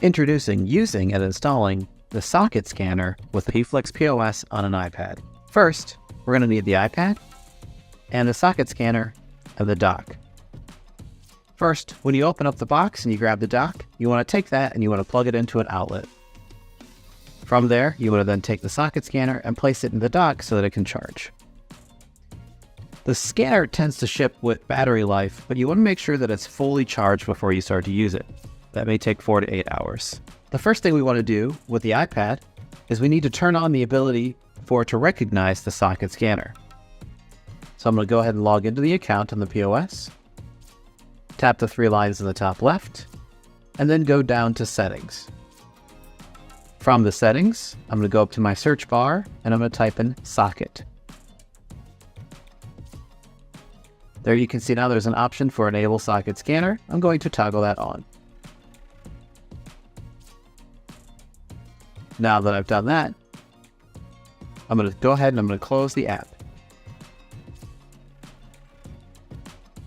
Introducing, using, and installing the socket scanner with Payflex POS on an iPad. First, we're going to need the iPad and the socket scanner and the dock. First, when you open up the box and you grab the dock, you want to take that and you want to plug it into an outlet. From there, you want to then take the socket scanner and place it in the dock so that it can charge. The scanner tends to ship with battery life, but you want to make sure that it's fully charged before you start to use it. That may take 4 to 8 hours. The first thing we want to do with the iPad is we need to turn on the ability for it to recognize the socket scanner. So I'm going to go ahead and log into the account on the POS, tap the 3 lines in the top left, and then go down to Settings. From the settings, I'm going to go up to my search bar and I'm going to type in socket. There you can see now there's an option for enable socket scanner. I'm going to toggle that on. Now that I've done that, I'm going to go ahead and I'm going to close the app.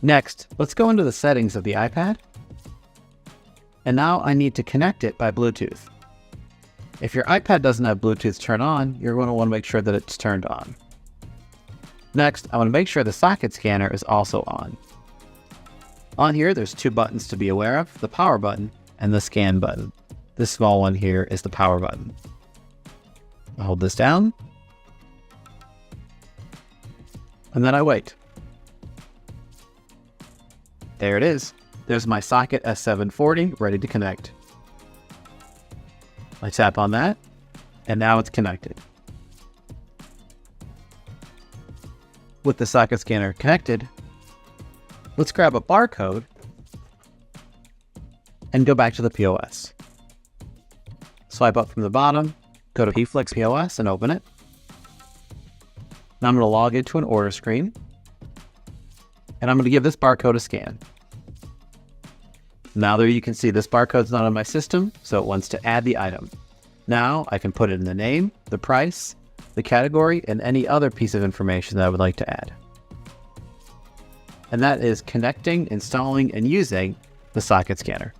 Next, let's go into the settings of the iPad. And now I need to connect it by Bluetooth. If your iPad doesn't have Bluetooth turned on, you're going to want to make sure that it's turned on. Next, I want to make sure the socket scanner is also on. On here, there's 2 buttons to be aware of, the power button and the scan button. This small one here is the power button. I'll hold this down. And then I wait. There it is. There's my socket S740 ready to connect. I tap on that, and now it's connected. With the socket scanner connected, let's grab a barcode and go back to the POS. Swipe up from the bottom, go to Payflex POS and open it. Now I'm going to log into an order screen, and I'm going to give this barcode a scan. Now there you can see this barcode's not on my system, so it wants to add the item. Now I can put in the name, the price, the category, and any other piece of information that I would like to add. And that is connecting, installing, and using the socket scanner.